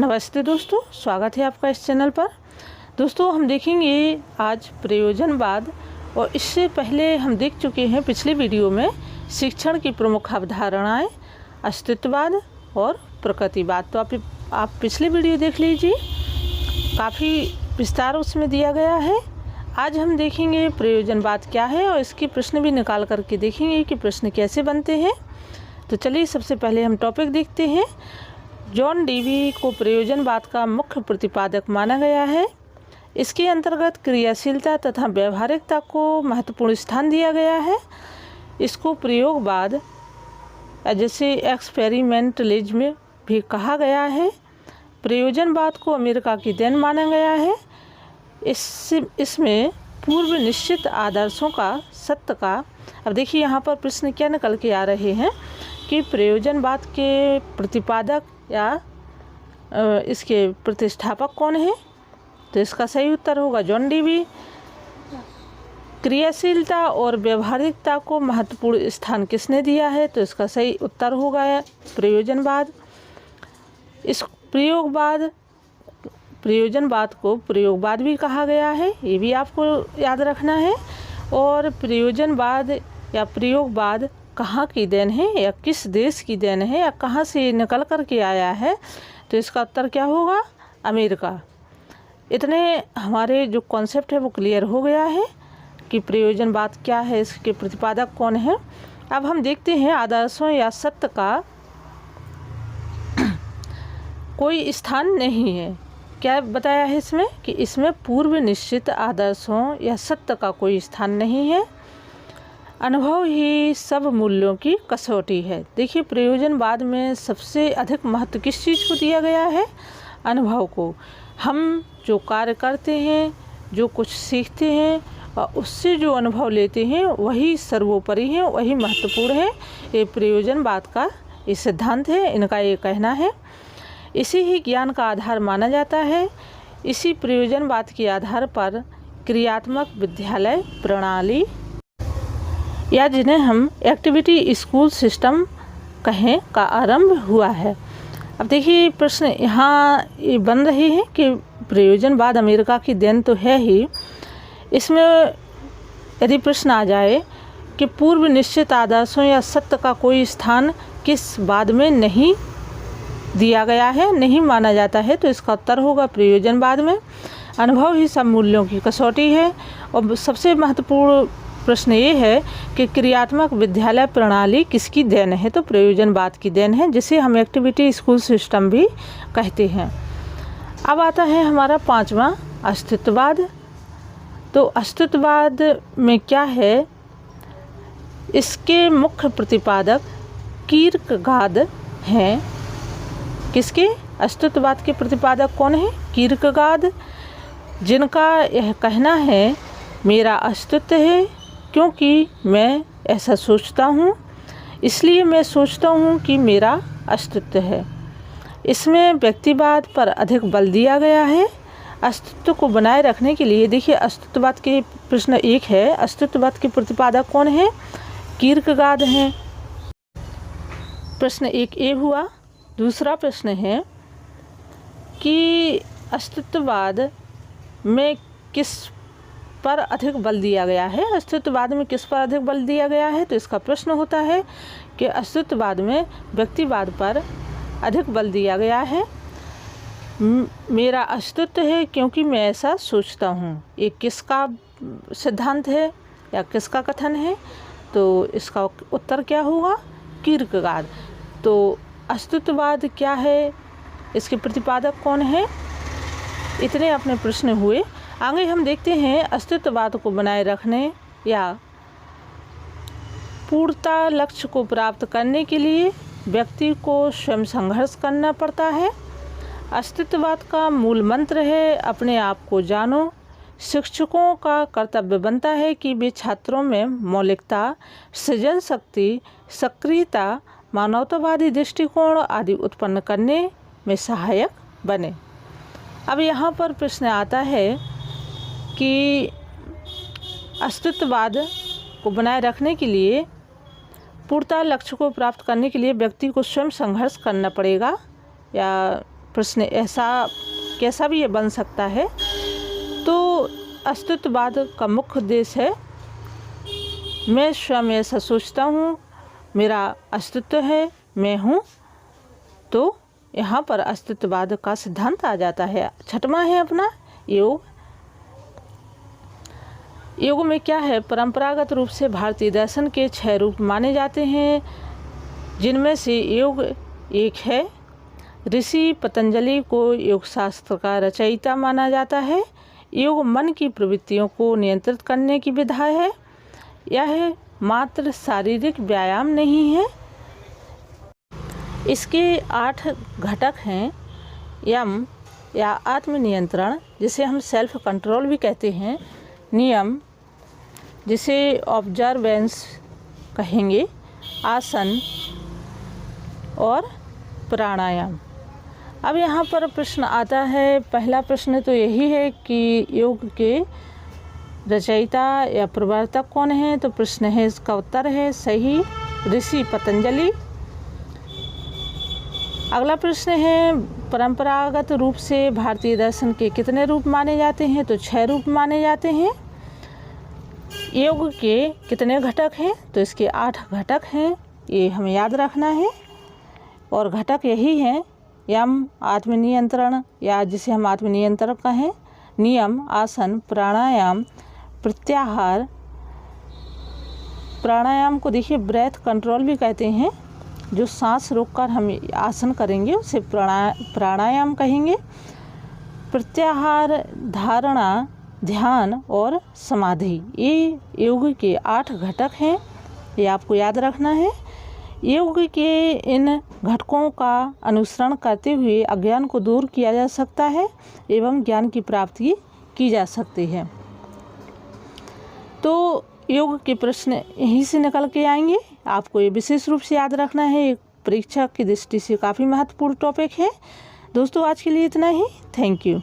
नमस्ते दोस्तों, स्वागत है आपका इस चैनल पर। दोस्तों हम देखेंगे आज प्रयोजनवाद, और इससे पहले हम देख चुके हैं पिछले वीडियो में शिक्षण की प्रमुख अवधारणाएं, अस्तित्ववाद और प्रकृतिवाद। तो आप पिछले वीडियो देख लीजिए, काफ़ी विस्तार उसमें दिया गया है। आज हम देखेंगे प्रयोजनवाद क्या है और इसके प्रश्न भी निकाल करके देखेंगे कि प्रश्न कैसे बनते हैं। तो चलिए सबसे पहले हम टॉपिक देखते हैं। जॉन डेवी को प्रयोजनवाद का मुख्य प्रतिपादक माना गया है। इसके अंतर्गत क्रियाशीलता तथा व्यवहारिकता को महत्वपूर्ण स्थान दिया गया है। इसको प्रयोगवाद जैसे एक्सपेरिमेंटलिज्म भी कहा गया है। प्रयोजनवाद को अमेरिका की देन माना गया है। इसमें पूर्व निश्चित आदर्शों का सत्य का, अब देखिए यहाँ पर प्रश्न क्या निकल के आ रहे हैं कि प्रयोजनवाद के प्रतिपादक या इसके प्रतिष्ठापक कौन है। तो इसका सही उत्तर होगा जॉन डेवी। क्रियाशीलता और व्यवहारिकता को महत्वपूर्ण स्थान किसने दिया है। तो इसका सही उत्तर होगा प्रयोजनवाद। इस प्रयोजनवाद को प्रयोगवाद भी कहा गया है, ये भी आपको याद रखना है। और प्रयोजनवाद या प्रयोगवाद कहाँ की देन है या किस देश की देन है या कहाँ से निकल कर के आया है। तो इसका उत्तर क्या होगा, अमेरिका। इतने हमारे जो कॉन्सेप्ट है वो क्लियर हो गया है कि प्रयोजनवाद क्या है, इसके प्रतिपादक कौन है। अब हम देखते हैं आदर्शों या सत्य का कोई स्थान नहीं है। क्या बताया है इसमें कि इसमें पूर्व निश्चित आदर्शों या सत्य का कोई स्थान नहीं है। अनुभव ही सब मूल्यों की कसौटी है। देखिए प्रयोजनवाद में सबसे अधिक महत्व किस चीज़ को दिया गया है, अनुभव को। हम जो कार्य करते हैं, जो कुछ सीखते हैं और उससे जो अनुभव लेते हैं वही सर्वोपरि है, वही महत्वपूर्ण है। ये प्रयोजनवाद का ये सिद्धांत है, इनका ये कहना है। इसी ही ज्ञान का आधार माना जाता है। इसी प्रयोजनवाद के आधार पर क्रियात्मक विद्यालय प्रणाली या जिन्हें हम एक्टिविटी स्कूल सिस्टम कहें का आरंभ हुआ है। अब देखिए प्रश्न यहाँ ये बन रहे हैं कि प्रयोजनवाद अमेरिका की देन तो है ही। इसमें यदि प्रश्न आ जाए कि पूर्व निश्चित आदर्शों या सत्य का कोई स्थान किस वाद में नहीं दिया गया है, नहीं माना जाता है, तो इसका उत्तर होगा प्रयोजनवाद में। अनुभव ही सब मूल्यों की कसौटी है। और सबसे महत्वपूर्ण प्रश्न ये है कि क्रियात्मक विद्यालय प्रणाली किसकी देन है। तो प्रयोजनवाद की देन है, जिसे हम एक्टिविटी स्कूल सिस्टम भी कहते हैं। अब आता है हमारा पांचवा, अस्तित्ववाद। तो अस्तित्ववाद में क्या है, इसके मुख्य प्रतिपादक कीर्कगार्ड हैं। किसके, अस्तित्ववाद के प्रतिपादक कौन है, कीर्कगार्ड, जिनका यह कहना है मेरा अस्तित्व है क्योंकि मैं ऐसा सोचता हूँ, इसलिए मैं सोचता हूँ कि मेरा अस्तित्व है। इसमें व्यक्तिवाद पर अधिक बल दिया गया है। अस्तित्व को बनाए रखने के लिए, देखिए अस्तित्ववाद के प्रश्न एक है, अस्तित्ववाद के प्रतिपादक कौन है, कीर्कगार्ड हैं। प्रश्न एक ए हुआ। दूसरा प्रश्न है कि अस्तित्ववाद में किस पर अधिक बल दिया गया है, अस्तित्ववाद में किस पर अधिक बल दिया गया है। तो इसका प्रश्न होता है कि अस्तित्ववाद में व्यक्तिवाद पर अधिक बल दिया गया है। मेरा अस्तित्व है क्योंकि मैं ऐसा सोचता हूँ, ये किसका सिद्धांत है या किसका कथन है। तो इसका उत्तर क्या होगा, कीर्कगार्ड। तो अस्तित्ववाद क्या है, इसके प्रतिपादक कौन है, इतने अपने प्रश्न हुए। आगे हम देखते हैं अस्तित्ववाद को बनाए रखने या पूर्णता लक्ष्य को प्राप्त करने के लिए व्यक्ति को स्वयं संघर्ष करना पड़ता है। अस्तित्ववाद का मूल मंत्र है अपने आप को जानो। शिक्षकों का कर्तव्य बनता है कि वे छात्रों में मौलिकता, सृजन शक्ति, सक्रियता, मानवतावादी दृष्टिकोण आदि उत्पन्न करने में सहायक बने। अब यहाँ पर प्रश्न आता है कि अस्तित्ववाद को बनाए रखने के लिए, पूर्णता लक्ष्य को प्राप्त करने के लिए व्यक्ति को स्वयं संघर्ष करना पड़ेगा या प्रश्न ऐसा कैसा भी ये बन सकता है। तो अस्तित्ववाद का मुख्य उद्देश्य है, मैं स्वयं ऐसा सोचता हूँ, मेरा अस्तित्व है, मैं हूँ। तो यहाँ पर अस्तित्ववाद का सिद्धांत आ जाता है। छठवां है अपना योग। योग में क्या है, परंपरागत रूप से भारतीय दर्शन के 6 रूप माने जाते हैं, जिनमें से योग एक है। ऋषि पतंजलि को योग शास्त्र का रचयिता माना जाता है। योग मन की प्रवृत्तियों को नियंत्रित करने की विधा है। यह मात्र शारीरिक व्यायाम नहीं है। इसके 8 घटक हैं। यम या आत्मनियंत्रण, जिसे हम सेल्फ कंट्रोल भी कहते हैं। नियम, जिसे ऑब्जर्वेंस कहेंगे। आसन और प्राणायाम। अब यहाँ पर प्रश्न आता है, पहला प्रश्न तो यही है कि योग के रचयिता या प्रवर्तक कौन है। तो प्रश्न है, इसका उत्तर है सही, ऋषि पतंजलि। अगला प्रश्न है, परंपरागत रूप से भारतीय दर्शन के कितने रूप माने जाते हैं। तो 6 रूप माने जाते हैं। योग के कितने घटक हैं। तो इसके 8 घटक हैं, ये हमें याद रखना है। और घटक यही हैं, यम आत्मनियंत्रण या जिसे हम आत्मनियंत्रण कहें, नियम, आसन, प्राणायाम, प्रत्याहार। प्राणायाम को देखिए ब्रेथ कंट्रोल भी कहते हैं, जो सांस रोककर हम आसन करेंगे उसे प्राणायाम कहेंगे। प्रत्याहार, धारणा, ध्यान और समाधि, ये योग के 8 घटक हैं, ये आपको याद रखना है। योग के इन घटकों का अनुसरण करते हुए अज्ञान को दूर किया जा सकता है एवं ज्ञान की प्राप्ति की जा सकती है। तो योग के प्रश्न यहीं से निकल के आएंगे। आपको ये विशेष रूप से याद रखना है, एक परीक्षा की दृष्टि से काफ़ी महत्वपूर्ण टॉपिक है। दोस्तों आज के लिए इतना ही। Thank you.